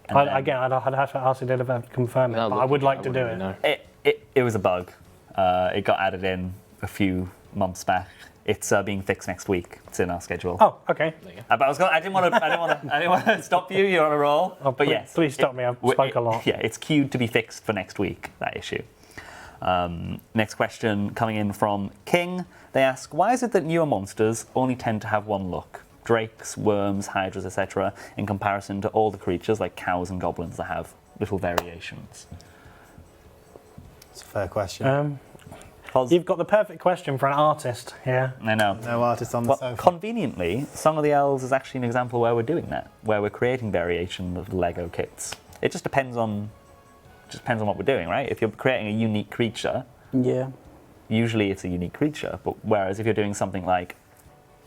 And then- Again, I'd have to ask the developer to confirm it, Without but I looking, would like to do wouldn't it. really know. It was a bug. It got added in a few months back. It's being fixed next week. It's in our schedule. Oh, okay. But I didn't want to stop you. You're on a roll. Oh, but yes, please stop me. I've spoke a lot. Yeah, it's queued to be fixed for next week. That issue. Next question coming in from King. They ask, why is it that newer monsters only tend to have one look? Drakes, worms, hydras, etc., in comparison to older creatures like cows and goblins that have little variations. It's a fair question. You've got the perfect question for an artist here. I know. No artist on the Well, sofa. conveniently, Song of the Elves is actually an example where we're doing that, where we're creating variation of Lego kits. It just depends on what we're doing, right? If you're creating a unique creature, Yeah. usually it's a unique creature. But whereas if you're doing something like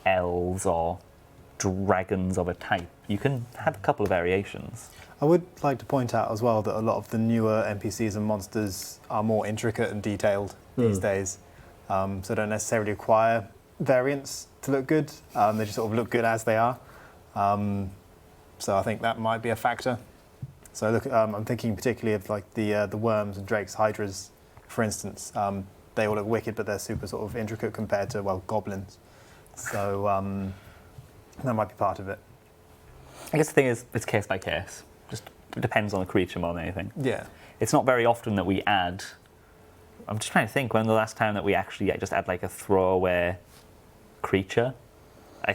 elves or dragons of a type, you can have a couple of variations. I would like to point out as well that a lot of the newer NPCs and monsters are more intricate and detailed these days, so don't necessarily require variants to look good. They just sort of look good as they are. So I think that might be a factor. So look, I'm thinking particularly of like the worms and drakes, hydras, for instance. They all look wicked, but they're super sort of intricate compared to, well, goblins. So that might be part of it. I guess the thing is, it's case by case. Just depends on the creature more than anything. Yeah. It's not very often that we add. I'm just trying to think when the last time that we actually just add like a throwaway creature. I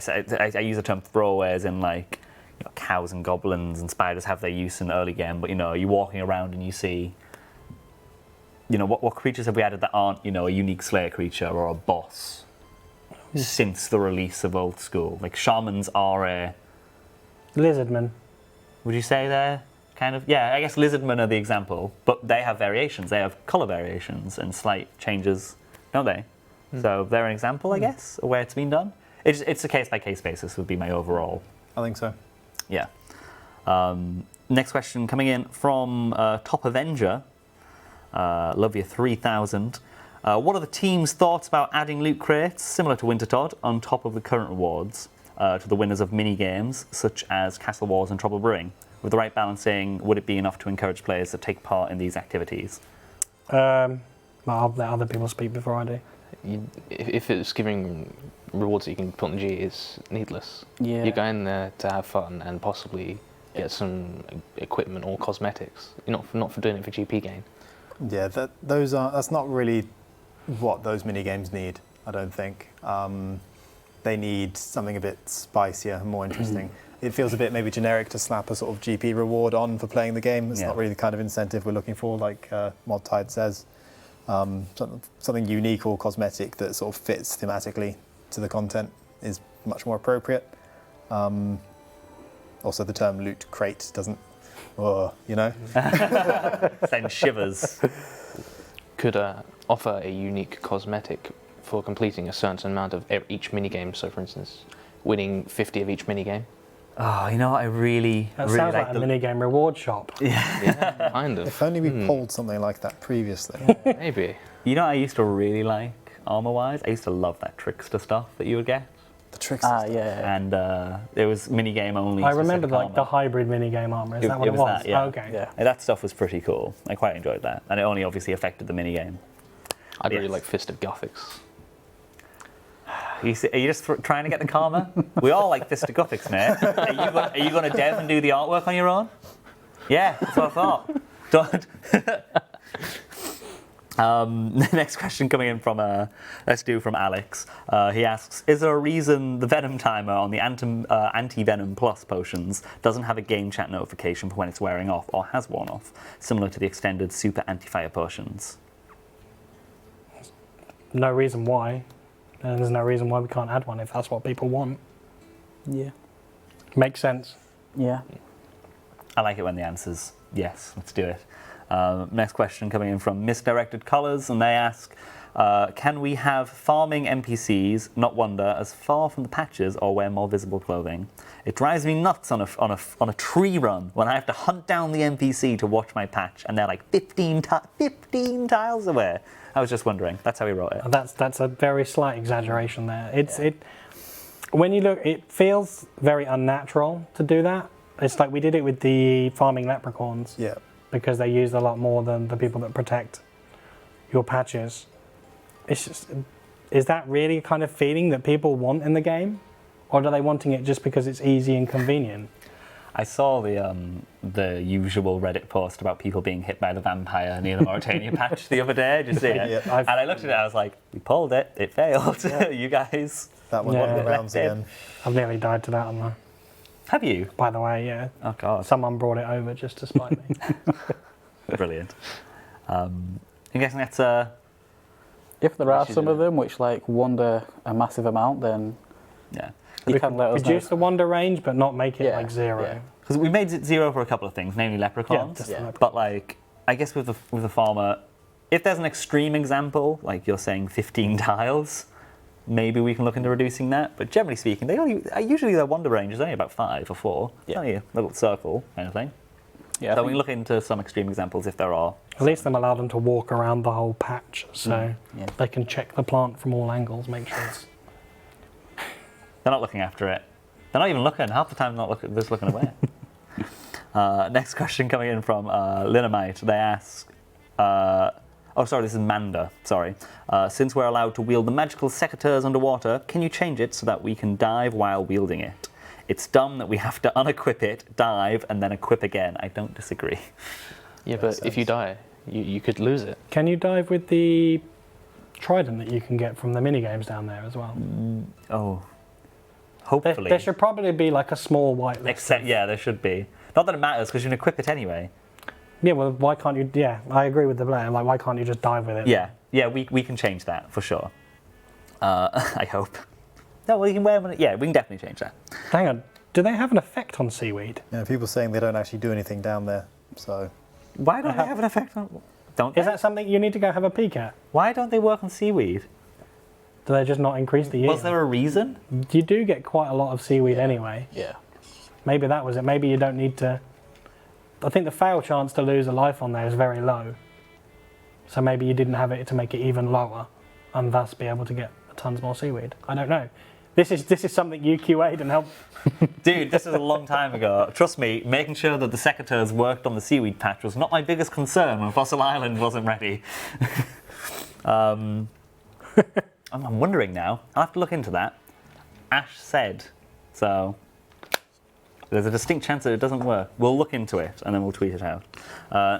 use the term throwaway as in like, you know, cows and goblins and spiders have their use in the early game, but you know, you're walking around and you see, you know, what creatures have we added that aren't, you know, a unique Slayer creature or a boss since the release of Old School? Like shamans are a Lizardmen. Would you say they're kind of... Yeah, I guess lizardmen are the example, but they have variations. They have colour variations and slight changes, don't they? So they're an example, I guess, of where it's been done. It's a case-by-case basis would be my overall... I think so. Yeah. Next question coming in from Top Avenger. Love you 3000. What are the team's thoughts about adding loot crates, similar to Wintertodt, on top of the current rewards? To the winners of mini-games, such as Castle Wars and Trouble Brewing. With the right balancing, would it be enough to encourage players to take part in these activities? Well, I'll let other people speak before I do. If it's giving rewards that you can put on G, is needless. Yeah. You're going there to have fun and possibly get some equipment or cosmetics. You're not for doing it for GP gain. Yeah, that's not really what those mini games need, I don't think. They need something a bit spicier and more interesting. It feels a bit maybe generic to slap a sort of GP reward on for playing the game. It's not really the kind of incentive we're looking for, like Mod Tide says. Something unique or cosmetic that sort of fits thematically to the content is much more appropriate. Also, the term loot crate doesn't, you know? Send shivers. Could offer a unique cosmetic for completing a certain amount of each minigame. So, for instance, winning 50 of each minigame. Oh, you know what? I really That sounds like a minigame reward shop. Yeah, kind of. If only we pulled something like that previously. Maybe. You know what I used to really like armor-wise? I used to love that trickster stuff that you would get. The tricks. Yeah. And it was minigame only. I remember specific like armor. the hybrid minigame armor. Is It- that what it it was was? that, yeah. Oh, okay. Yeah. And that stuff was pretty cool. I quite enjoyed that. And it only obviously affected the minigame. I'd really Yes. like Fist of Gothics. Are you just trying to get the karma? We all like Fisticuffix, mate. Are you going to dev and do the artwork on your own? Yeah, that's what I thought. Don't. Next question coming in from from Alex. He asks, is there a reason the Venom timer on the Anti-Venom Plus potions doesn't have a game chat notification for when it's wearing off or has worn off, similar to the extended Super Anti-Fire potions? No reason why. And there's no reason why we can't add one if that's what people want. Yeah. Makes sense. Yeah. I like it when the answer's yes, let's do it. Next question coming in from Misdirected Colours, and they ask, can we have farming NPCs not wander as far from the patches or wear more visible clothing? It drives me nuts on a tree run when I have to hunt down the NPC to watch my patch, and they're like 15 tiles away. I was just wondering. That's how he wrote it. That's a very slight exaggeration there. When you look, it feels very unnatural to do that. It's like we did it with the farming leprechauns. Yeah. Because they used a lot more than the people that protect your patches. It's just, is that really a kind of feeling that people want in the game? Or are they wanting it just because it's easy and convenient? I saw the usual Reddit post about people being hit by the vampire near the Mauritania patch the other day. Did you see it? Yeah. And I looked at it, I was like, we pulled it, it failed. You guys. That one Yeah. the rounds again. I've nearly died to that on there. Have you? By the way, yeah. Oh, God. Someone brought it over just to spite me. Brilliant. I'm guessing that's If there are Which is some it? of them which like wander a massive amount, then yeah. you can let us know. Reduce the wander range, but not make it Yeah, like 0. yeah. Because we made it 0 for a couple of things, namely leprechauns. just Yeah. the leprechaun. But like, I guess with the farmer, if there's an extreme example, like you're saying 15 tiles, maybe we can look into reducing that. But generally speaking, usually their wander range is only about 5 or 4. Yeah. Only a little circle kind of thing. Yeah, I So think- we can look into some extreme examples if there are. At least then allow them to walk around the whole patch, so yeah. they can check the plant from all angles, make sure it's... They're not looking after it. They're not even looking. Half the time, they're just looking away. Next question coming in from Linamite. They ask, this is Manda. Sorry. Since we're allowed to wield the magical secateurs underwater, can you change it so that we can dive while wielding it? It's dumb that we have to unequip it, dive, and then equip again. I don't disagree. Yeah, but if you die, you could lose it. Can you dive with the trident that you can get from the minigames down there as well? Oh, There, hopefully. there should probably be like a small white list. Except, yeah, there should be. Not that it matters because you can equip it anyway. Yeah, well, why can't you... Yeah, I agree with the player. Like, why can't you just dive with it? Yeah, we can change that for sure. I hope. No, we can wear. Yeah, we can definitely change that. Hang on. Do they have an effect on seaweed? Yeah, people saying they don't actually do anything down there. So Why don't they have an effect on? Don't they? Is that something you need to go have a peek at? Why don't they work on seaweed? Do they just not increase the yield? Was there a reason? You do get quite a lot of seaweed anyway. Yeah. Maybe that was it. Maybe you don't need to... I think the fail chance to lose a life on there is very low. So maybe you didn't have it to make it even lower and thus be able to get tons more seaweed. I don't know. This is something you QA'd and helped. Dude, this is a long time ago. Trust me, making sure that the secateurs worked on the seaweed patch was not my biggest concern when Fossil Island wasn't ready. I'm wondering now. I'll have to look into that. Ash said, so there's a distinct chance that it doesn't work. We'll look into it and then we'll tweet it out.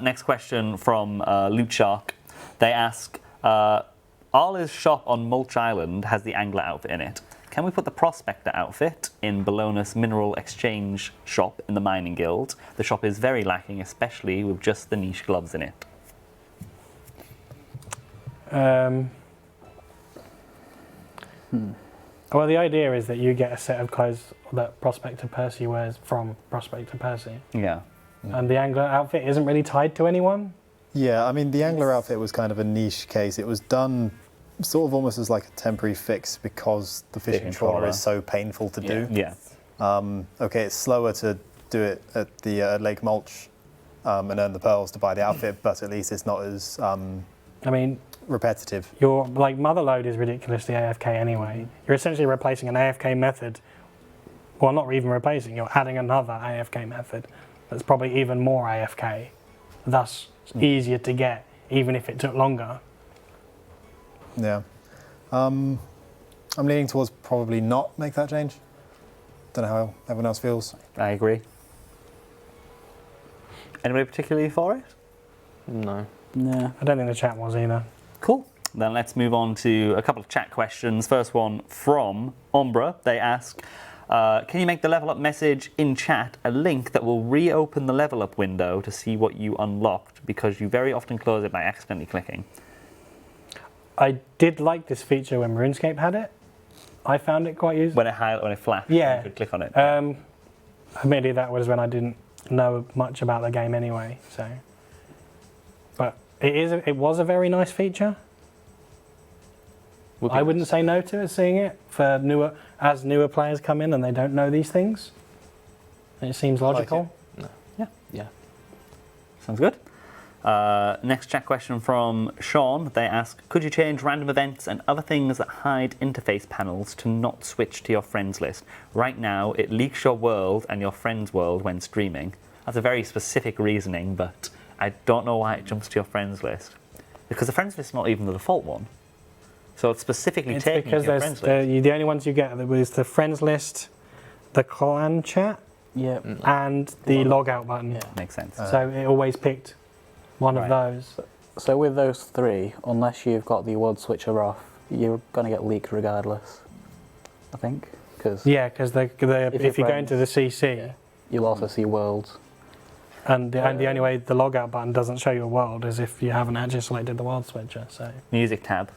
Next question from Loot Shark. They ask, Arla's shop on Mulch Island has the Angler outfit in it. Can we put the Prospector outfit in Bologna's Mineral Exchange shop in the Mining Guild? The shop is very lacking, especially with just the niche gloves in it. Well, the idea is that you get a set of clothes that Prospector Percy wears from Prospector Percy. Yeah. And the Angler outfit isn't really tied to anyone. yeah, I mean the angler outfit was kind of a niche case. It was done sort of almost as like a temporary fix because the fishing trawler trawler. is so painful to do. Yeah. Okay, it's slower to do it at the Lake Mulch and earn the pearls to buy the outfit, but at least it's not as I mean, repetitive. your like Motherload is ridiculously AFK anyway. You're essentially replacing an AFK method. Well, not even replacing, you're adding another AFK method that's probably even more AFK. Thus, it's easier to get, even if it took longer. Yeah. I'm leaning towards probably not make that change. Don't know how everyone else feels. I agree. Anybody particularly for it? No. Yeah. I don't think the chat was either. Cool. Then let's move on to a couple of chat questions. First one from Ombra. They ask, can you make the level up message in chat a link that will reopen the level up window to see what you unlocked, because you very often close it by accidentally clicking? I did like this feature when RuneScape had it. I found it quite useful. When it flashed, Yeah. you could click on it. Admittedly, that was when I didn't know much about the game anyway. So, but it was a very nice feature. Would be I nice. wouldn't say no to it, seeing it for newer players come in and they don't know these things. It seems logical. Yeah. Sounds good. Next chat question from Sean. They ask, could you change random events and other things that hide interface panels to not switch to your friends list? Right now, it leaks your world and your friends' world when streaming. That's a very specific reasoning, but I don't know why it jumps to your friends list. Because the friends list is not even the default one. So it's specifically It's taking it because to your friends list. the only ones you get was the friends list, the clan chat, Yeah. and the logout button. Yeah. Makes sense. So it always picked one of those. So with those three, unless you've got the world switcher off, you're going to get leaked regardless, I think. Cause Yeah, because if you go into the CC, yeah, you'll also see worlds. and the only way the logout button doesn't show you a world is if you haven't actually selected the world switcher. So Music tab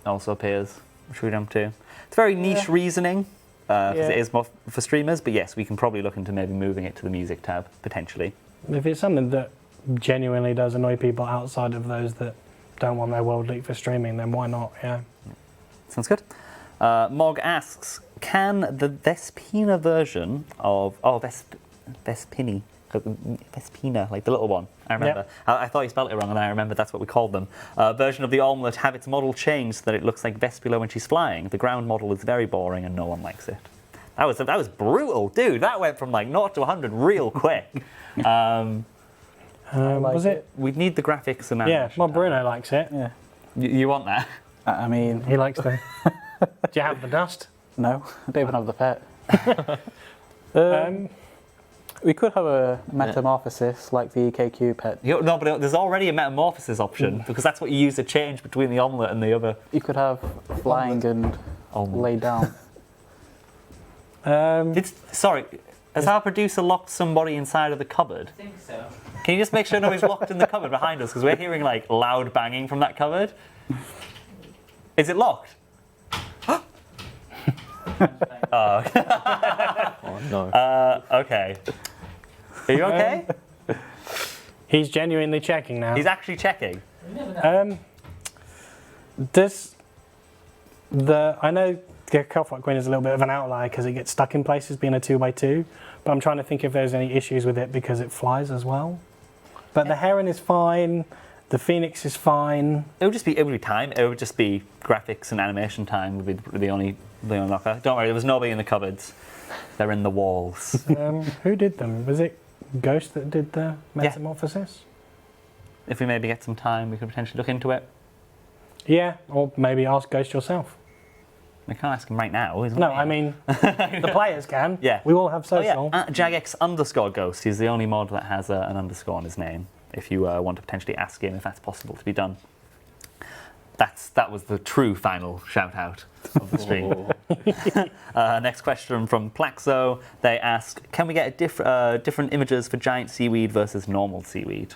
also appears, which we jump to. It's very niche reasoning, because it is more for streamers, but yes, we can probably look into maybe moving it to the music tab, potentially. if it's something that genuinely does annoy people outside of those that don't want their world leaked for streaming, then why not? Yeah. Sounds good. Mog asks, can the Vespina version of... Oh, Vespini. Vespina, like the little one. I remember. Yep. I thought you spelled it wrong, and I remember that's what we called them. Version of the omelette have its model changed so that it looks like Vespula when she's flying. The ground model is very boring and no one likes it. That was brutal, dude. That went from like 0 to 100 real quick. Was it? We'd need the graphics and Yeah, animation. well, Bruno likes it. Yeah. You want that? I mean, He likes the. Do you have the dust? no, I don't even have the pet. We could have a metamorphosis like the KQ pet. No, but there's already a metamorphosis option because that's what you use to change between the omelette and the other. You could have flying and lay down. Sorry, has our producer locked somebody inside of the cupboard? I think so. Can you just make sure nobody's locked in the cupboard behind us? Because we're hearing like loud banging from that cupboard. Is it locked? Oh no. Okay. Are you okay? He's genuinely checking now. He's actually checking. You never know. I know the Kelfort Queen is a little bit of an outlier because it gets stuck in places being a 2x2, but I'm trying to think if there's any issues with it because it flies as well. But the Heron is fine, the Phoenix is fine. It would be time. It would just be graphics and animation time would be the only knocker. Don't worry, there was nobody in the cupboards. They're in the walls. Who did them? Was it Ghost that did the metamorphosis? If we maybe get some time, we could potentially look into it. Yeah, or maybe ask Ghost yourself. We can't ask him right now. He's No, not I here. mean, the players can. Yeah. We all have Oh yeah, social. @Jagex_Ghost. He's the only mod that has an underscore on his name. If you want to potentially ask him if that's possible to be done. That was the true final shout out of the stream. Next question from Plaxo. They ask, can we get different images for giant seaweed versus normal seaweed?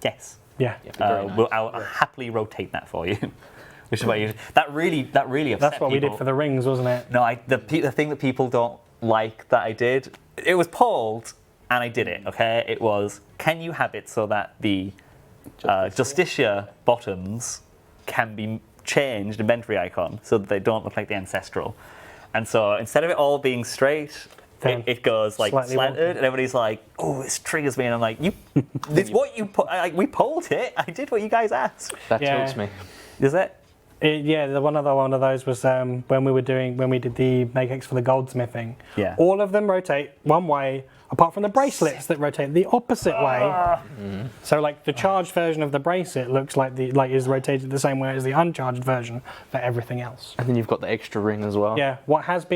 Yes. Yeah. Very nice. I'll happily rotate that for you. Which is why that really upset That's what we people. did for the rings, wasn't it? No, the thing that people don't like that I did, it was polled, and I did it, okay? It was, can you have it so that the Justicia bottoms can be changed, inventory icon, so that they don't look like the Ancestral? And so instead of it all being straight, it goes like Slightly slanted, wonky. and everybody's like, oh, this triggers me. And I'm like, this what you put, we polled it, I did what you guys asked. That Yeah. tilts me. Is it? The one of those was when we did the make X for the goldsmithing. Yeah. All of them rotate one way, apart from the bracelets that rotate the opposite way. So like the charged version of the bracelet looks like is rotated the same way as the uncharged version for everything else. And then you've got the extra ring as well. Yeah, what hasn't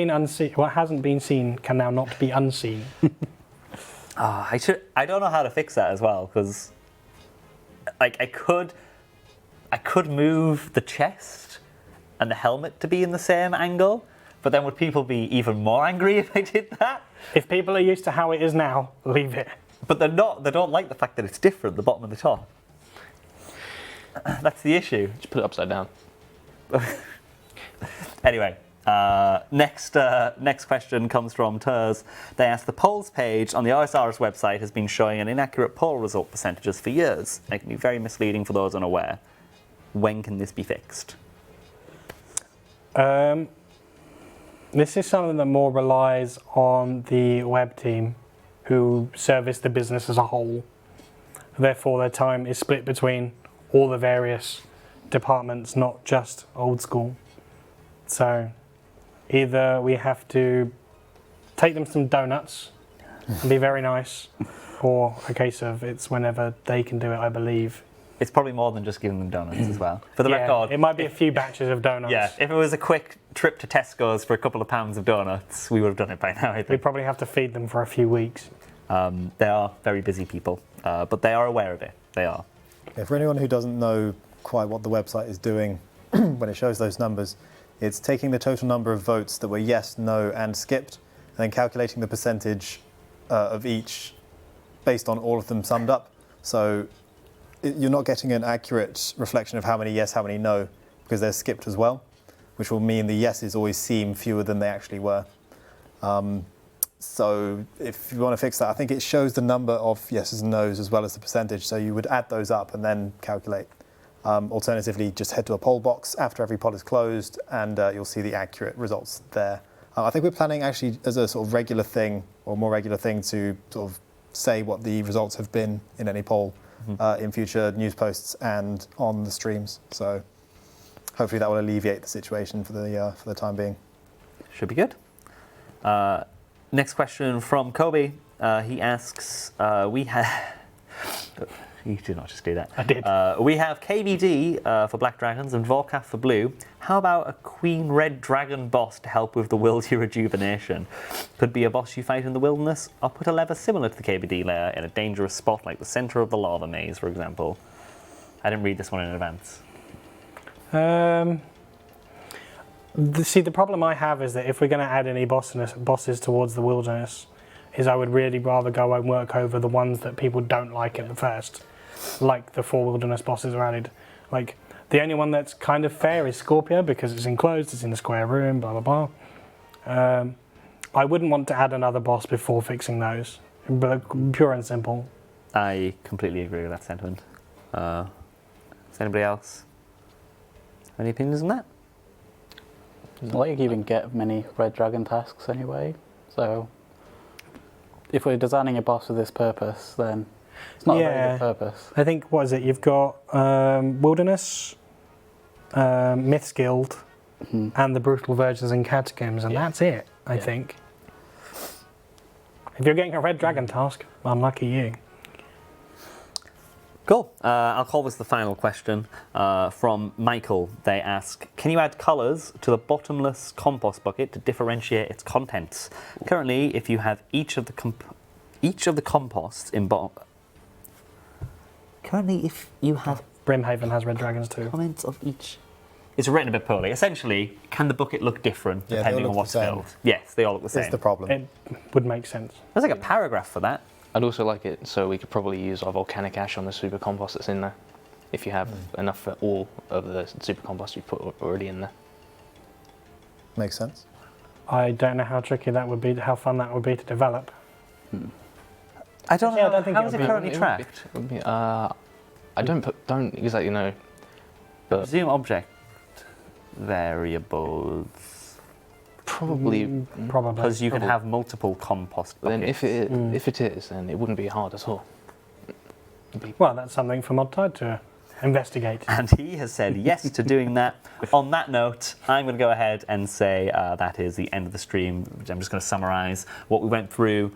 been seen can now not be unseen. I don't know how to fix that as well, because like I could move the chest and the helmet to be in the same angle, but then would people be even more angry if I did that? If people are used to how it is now, leave it. But they're not. They don't like the fact that it's different, the bottom and the top. That's the issue. Just put it upside down. Anyway, next question comes from Turs. They ask, the polls page on the OSRS website has been showing an inaccurate poll result percentages for years. It can be very misleading for those unaware. When can this be fixed? This is something that more relies on the web team who service the business as a whole. Therefore, their time is split between all the various departments, not just Old School. So either we have to take them some donuts and be very nice, or a case of it's whenever they can do it, I believe. It's probably more than just giving them donuts as well. For the record, it might be a few batches of donuts. yeah, if it was a quick trip to Tesco's for a couple of pounds of donuts, we would have done it by now, I We think. probably have to feed them for a few weeks. They are very busy people, but they are aware of it. They are. Yeah, for anyone who doesn't know quite what the website is doing when it shows those numbers, it's taking the total number of votes that were yes, no, and skipped, and then calculating the percentage of each based on all of them summed up. So you're not getting an accurate reflection of how many yes, how many no, because they're skipped as well, which will mean the yeses always seem fewer than they actually were. So if you want to fix that, I think it shows the number of yeses and nos as well as the percentage. So you would add those up and then calculate. Alternatively, just head to a poll box after every poll is closed and you'll see the accurate results there. I think we're planning actually as a sort of regular thing or more regular thing to sort of say what the results have been in any poll in future news posts and on the streams. So hopefully that will alleviate the situation for the time being. Should be good. Next question from Kobe. He asks, we have... You did not just do that. I did. We have KBD for Black Dragons and Vorkath for Blue. How about a Queen Red Dragon boss to help with the Wildy rejuvenation? Could be a boss you fight in the wilderness, or put a lever similar to the KBD layer in a dangerous spot like the centre of the lava maze, for example. I didn't read this one in advance. See, the problem I have is that if we're going to add any bosses towards the wilderness, is I would really rather go and work over the ones that people don't like at the first, like the 4 wilderness bosses are added. Like, the only one that's kind of fair is Scorpio, because it's enclosed, it's in a square room, blah, blah, blah. I wouldn't want to add another boss before fixing those, but pure and simple. I completely agree with that sentiment. Does anybody else have any opinions on that? I don't think you even get many Red Dragon tasks anyway, so if we're designing a boss for this purpose, then it's not a very good purpose. I think, what is it, you've got Wilderness, Myths Guild, and the Brutal Virgins and Catacombs, and that's it, I think. If you're getting a Red Dragon task, unlucky you. Cool. I'll call this the final question from Michael. They ask, can you add colours to the bottomless compost bucket to differentiate its contents? Currently, if you have each of the composts in bottom... Currently, if you have Brimhaven has Red Dragons too. comments of each... It's written a bit poorly. Essentially, can the bucket look different Yeah, they depending all on look what's the same. filled? Yes, they all look the same. That's the problem. It would make sense. There's like a paragraph for that. I'd also like it so we could probably use our volcanic ash on the super compost that's in there, if you have enough for all of the super compost you put already in there. Makes sense. I don't know how tricky that would be, how fun that would be to develop. I don't Yeah, I know. don't think How it is would it be- currently It would be- tracked? it would be, I don't exactly know, but Presume object variables. probably. Probably. Because you can have multiple compost Then buckets. if it is, then it wouldn't be hard at all. Well, that's something for ModTide to investigate. And he has said yes to doing that. On that note, I'm going to go ahead and say that is the end of the stream. I'm just going to summarise what we went through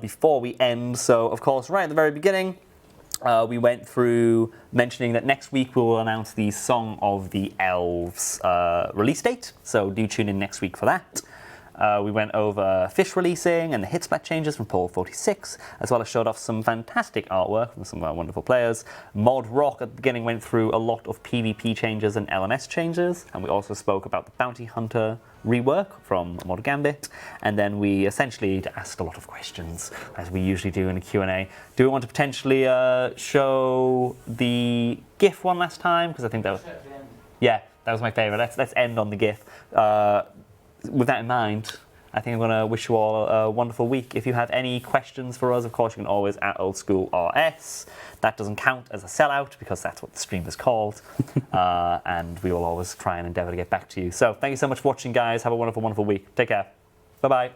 before we end. So, of course, right at the very beginning, we went through mentioning that next week we will announce the Song of the Elves release date. So do tune in next week for that. We went over Fish releasing and the hit splat changes from Poll 46, as well as showed off some fantastic artwork from some of our wonderful players. Mod Rock at the beginning went through a lot of PvP changes and LMS changes, and we also spoke about the Bounty Hunter rework from Mod Gambit, and then we essentially asked a lot of questions, as we usually do in a Q&A. Do we want to potentially show the GIF one last time? Because I think that was... Yeah, that was my favourite. Let's end on the GIF. With that in mind, I think I'm going to wish you all a wonderful week. If you have any questions for us, of course, you can always at Old School RS. That doesn't count as a sellout because that's what the stream is called. And we will always try and endeavour to get back to you. So thank you so much for watching, guys. Have a wonderful, wonderful week. Take care. Bye-bye.